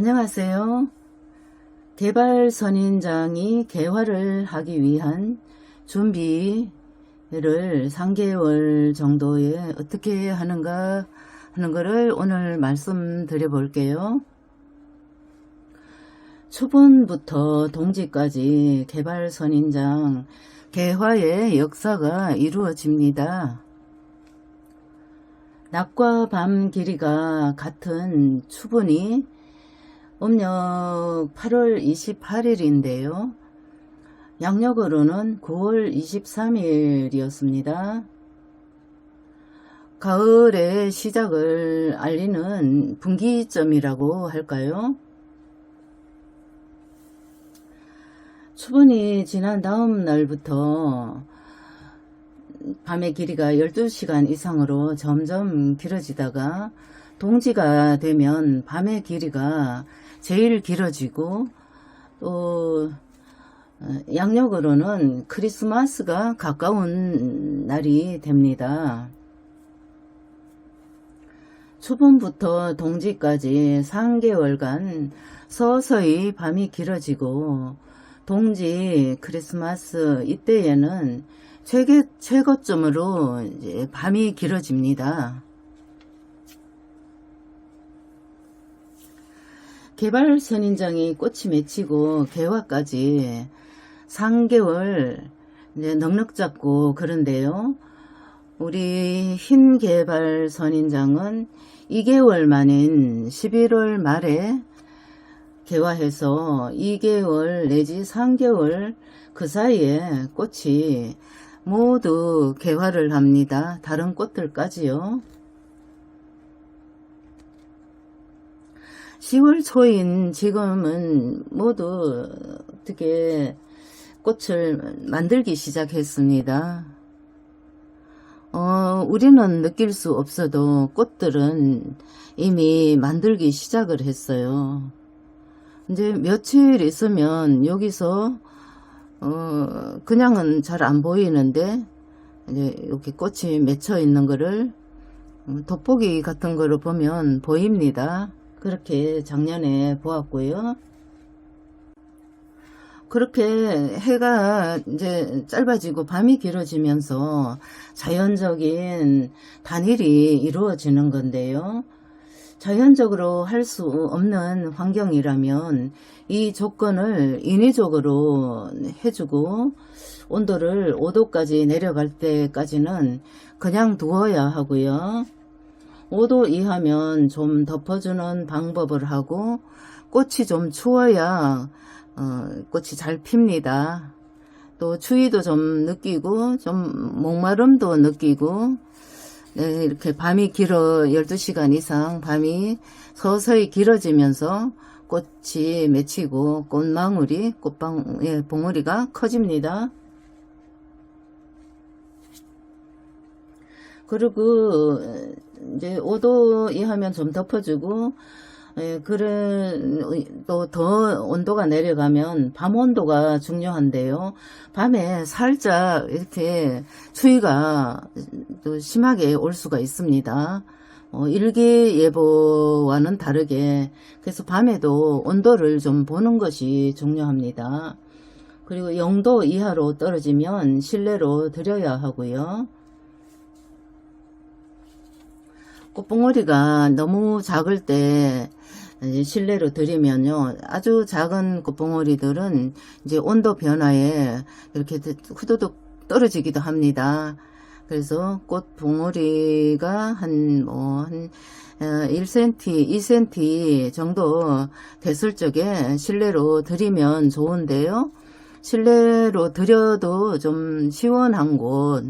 안녕하세요. 개발선인장이 개화를 하기 위한 준비를 3개월 정도에 어떻게 하는가 하는 것을 오늘 말씀드려 볼게요. 초본부터 동지까지 개발선인장 개화의 역사가 이루어집니다. 낮과 밤 길이가 같은 추분이 음력 8월 28일인데요. 양력으로는 9월 23일이었습니다. 가을의 시작을 알리는 분기점이라고 할까요? 추분이 지난 다음 날부터 밤의 길이가 12시간 이상으로 점점 길어지다가 동지가 되면 밤의 길이가 제일 길어지고 또 양력으로는 크리스마스가 가까운 날이 됩니다. 초본부터 동지까지 3개월간 서서히 밤이 길어지고 동지, 크리스마스 이때에는 최고점으로 이제 밤이 길어집니다. 개발선인장이 꽃이 맺히고 개화까지 3개월 이제 넉넉 잡고 그런데요. 우리 흰 개발선인장은 2개월 만인 11월 말에 개화해서 2개월 내지 3개월 그 사이에 꽃이 모두 개화를 합니다. 다른 꽃들까지요. 10월 초인 지금은 모두 어떻게 꽃을 만들기 시작했습니다. 우리는 느낄 수 없어도 꽃들은 이미 만들기 시작을 했어요. 이제 며칠 있으면 여기서 그냥은 잘 안 보이는데 이제 이렇게 꽃이 맺혀 있는 거를 돋보기 같은 거로 보면 보입니다. 그렇게 작년에 보았고요. 그렇게 해가 이제 짧아지고 밤이 길어지면서 자연적인 단일이 이루어지는 건데요. 자연적으로 할 수 없는 환경이라면 이 조건을 인위적으로 해주고 온도를 5도까지 내려갈 때까지는 그냥 두어야 하고요. 5도 이하면 좀 덮어주는 방법을 하고 꽃이 좀 추워야 꽃이 잘 핍니다. 또 추위도 좀 느끼고 좀 목마름도 느끼고 네, 이렇게 밤이 길어 12시간 이상 밤이 서서히 길어지면서 꽃이 맺히고 꽃망울이 봉우리가 커집니다. 그리고 이제 5도 이하면 좀 덮어주고 또 더 온도가 내려가면 밤 온도가 중요한데요. 밤에 살짝 이렇게 추위가 또 심하게 올 수가 있습니다. 일기예보와는 다르게 그래서 밤에도 온도를 좀 보는 것이 중요합니다. 그리고 0도 이하로 떨어지면 실내로 들여야 하고요. 꽃봉오리가 너무 작을 때 실내로 들이면요, 아주 작은 꽃봉오리들은 이제 온도 변화에 이렇게 후두둑 떨어지기도 합니다. 그래서 꽃봉오리가 한 1cm, 2cm 정도 됐을 적에 실내로 들이면 좋은데요. 실내로 들여도 좀 시원한 곳,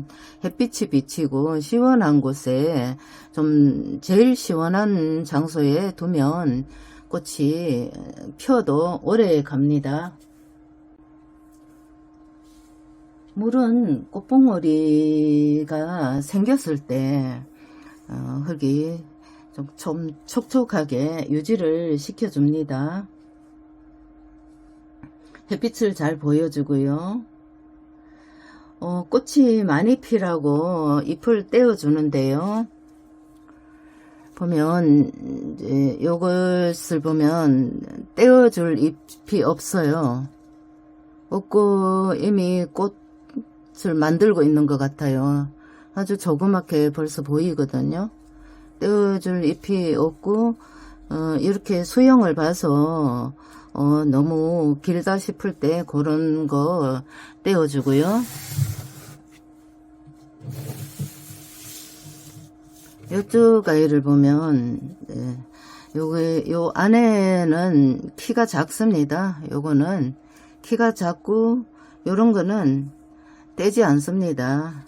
햇빛이 비치고 시원한 곳에 좀 제일 시원한 장소에 두면 꽃이 펴도 오래 갑니다. 물은 꽃봉오리가 생겼을 때 흙이 좀 촉촉하게 유지를 시켜줍니다. 햇빛을 잘 보여주고요. 꽃이 많이 피라고 잎을 떼어주는데요. 보면 이제 요것을 보면 떼어줄 잎이 없어요. 없고 이미 꽃을 만들고 있는 것 같아요. 아주 조그맣게 벌써 보이거든요. 떼어줄 잎이 없고 이렇게 수영을 봐서 너무 길다 싶을 때 그런 거 떼어주고요. 이쪽 아이를 보면 요 안에는 키가 작습니다. 요거는 키가 작고 요런 거는 떼지 않습니다.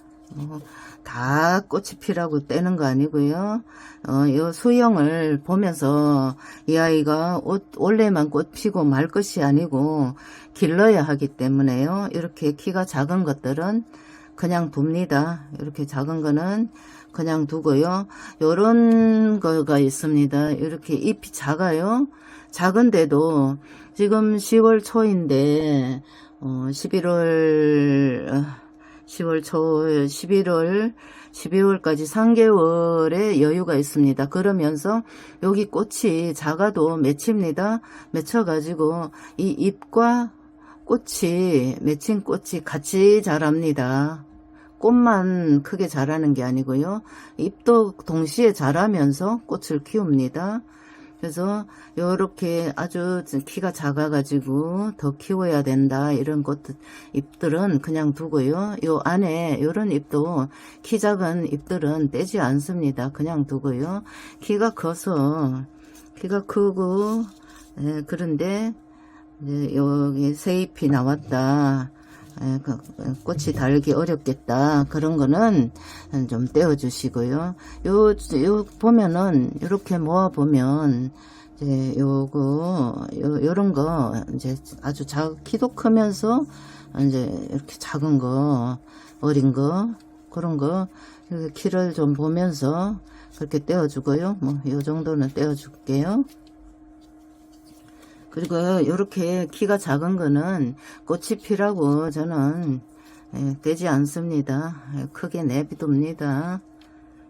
다 꽃이 피라고 떼는 거 아니고요. 요 수영을 보면서 이 아이가 올해만 꽃 피고 말 것이 아니고 길러야 하기 때문에요. 이렇게 키가 작은 것들은 그냥 둡니다. 이렇게 작은 거는 그냥 두고요. 요런 거가 있습니다. 이렇게 잎이 작아요. 작은데도 지금 10월 초인데 10월 초 11월 12월까지 3개월의 여유가 있습니다. 그러면서 여기 꽃이 작아도 맺힙니다. 맺혀가지고 이 잎과 꽃이 맺힌 꽃이 같이 자랍니다. 꽃만 크게 자라는 게 아니고요. 잎도 동시에 자라면서 꽃을 키웁니다. 그래서 요렇게 아주 키가 작아가지고 더 키워야 된다 이런 잎들은 그냥 두고요. 요 안에 요런 잎도 키 작은 잎들은 떼지 않습니다. 그냥 두고요. 키가 커서 키가 크고 그런데 여기 새 잎이 나왔다. 꽃이 달기 어렵겠다. 그런 거는 좀 떼어 주시고요. 요 보면은 이렇게 모아 보면 이제 요런 거 이제 아주 키도 크면서 이제 이렇게 작은 거 어린 거 그런 거 키를 좀 보면서 그렇게 떼어 주고요. 뭐 요 정도는 떼어 줄게요. 그리고 이렇게 키가 작은 거는 꽃이 피라고 저는 떼지 않습니다. 크게 내비둡니다.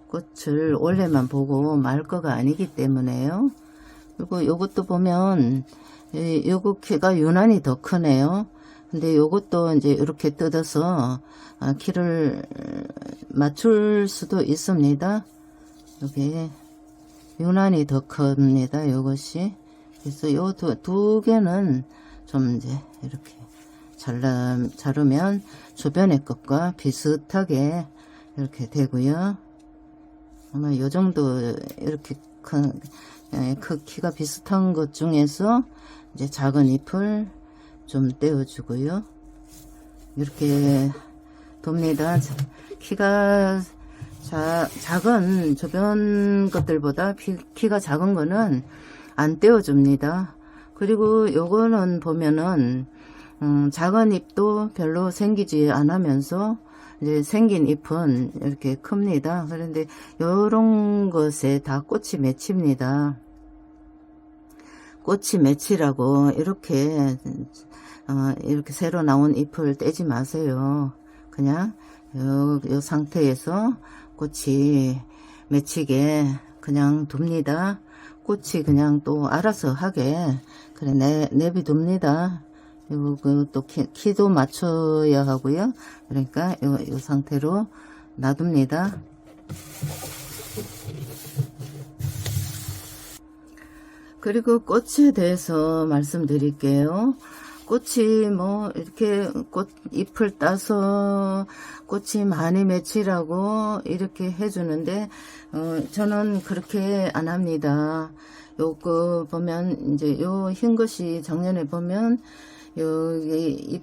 꽃을 올해만 보고 말 거가 아니기 때문에요. 그리고 요것도 보면 요거 키가 유난히 더 크네요. 근데 요것도 이제 이렇게 뜯어서 키를 맞출 수도 있습니다. 요게 유난히 더 큽니다. 요것이. 그래서 요 두 개는 좀 이제 이렇게 자르면 주변의 것과 비슷하게 이렇게 되고요. 아마 요 정도 이렇게 큰 크기가 비슷한 것 중에서 이제 작은 잎을 좀 떼어주고요. 이렇게 돕니다. 키가 작은 주변 것들보다 키가 작은 거는 안 떼어줍니다. 그리고 요거는 보면은 작은 잎도 별로 생기지 않으면서 이제 생긴 잎은 이렇게 큽니다. 그런데 요런 것에 다 꽃이 맺힙니다. 꽃이 맺히라고 이렇게 새로 나온 잎을 떼지 마세요. 그냥 요 상태에서 꽃이 맺히게 그냥 둡니다. 꽃이 그냥 또 알아서 하게 그래 내비둡니다. 요거 또 키도 맞춰야 하고요. 그러니까 요 상태로 놔둡니다. 그리고 꽃에 대해서 말씀드릴게요. 꽃이 뭐 이렇게 꽃 잎을 따서 꽃이 많이 맺히라고 이렇게 해주는데 저는 그렇게 안 합니다. 요거 보면 이제 요 흰 것이 작년에 보면 여기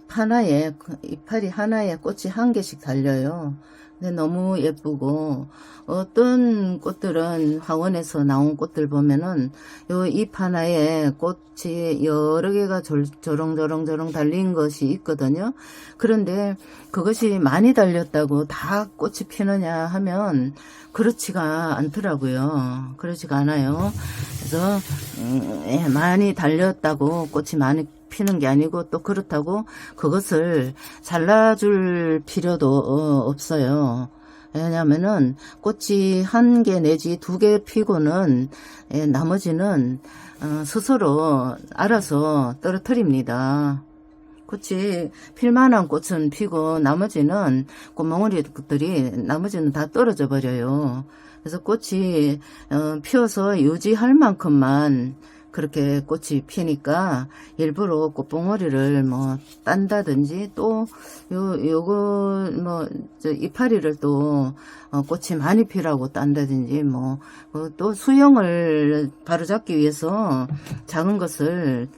이파리 하나에 꽃이 한 개씩 달려요. 근데 너무 예쁘고 어떤 꽃들은 화원에서 나온 꽃들 보면은 요 잎 하나에 꽃이 여러 개가 저렁저렁 달린 것이 있거든요. 그런데 그것이 많이 달렸다고 다 꽃이 피느냐 하면 그렇지가 않더라고요. 그렇지가 않아요. 그래서 많이 달렸다고 꽃이 많이 피는 게 아니고 또 그렇다고 그것을 잘라줄 필요도 없어요. 왜냐면은 꽃이 1개 내지 2개 피고는 나머지는 스스로 알아서 떨어뜨립니다. 꽃이 필만한 꽃은 피고 나머지는 꽃몽오리들이 나머지는 다 떨어져 버려요. 그래서 꽃이 피어서 유지할 만큼만 그렇게 꽃이 피니까 일부러 꽃봉오리를 뭐 딴다든지 또 요거 뭐 이파리를 또 꽃이 많이 피라고 딴다든지 뭐 또 수영을 바로잡기 위해서 작은 것을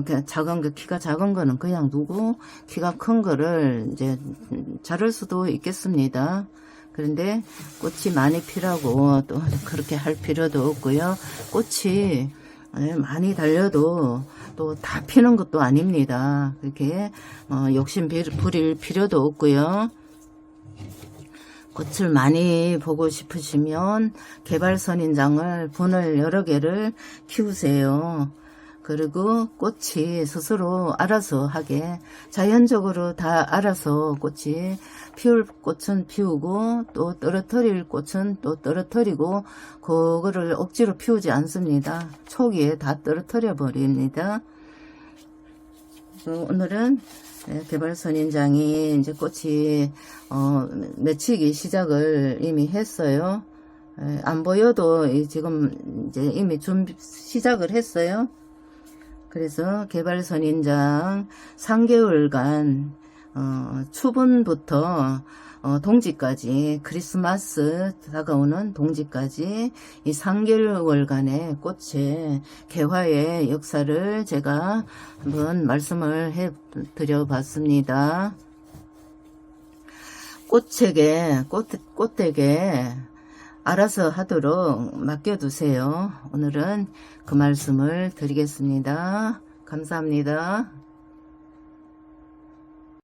그냥 작은 거 키가 작은 거는 그냥 두고 키가 큰 거를 이제 자를 수도 있겠습니다. 그런데 꽃이 많이 피라고 또 그렇게 할 필요도 없고요. 꽃이 많이 달려도 또 다 피는 것도 아닙니다. 그렇게 욕심 부릴 필요도 없고요. 꽃을 많이 보고 싶으시면 개발선인장을 분을 여러 개를 키우세요. 그리고 꽃이 스스로 알아서 하게 자연적으로 다 알아서 꽃이 피울 꽃은 피우고 또 떨어뜨릴 꽃은 또 떨어뜨리고 그거를 억지로 피우지 않습니다. 초기에 다 떨어뜨려 버립니다. 오늘은 개발선인장이 이제 꽃이 맺히기 시작을 이미 했어요. 안 보여도 지금 이제 이미 시작을 했어요. 그래서 개발선인장 3개월간 추분부터 동지까지 크리스마스 다가오는 동지까지 이 3개월간의 꽃의 개화의 역사를 제가 한번 말씀을 해 드려 봤습니다. 꽃에게 알아서 하도록 맡겨두세요. 오늘은 그 말씀을 드리겠습니다. 감사합니다.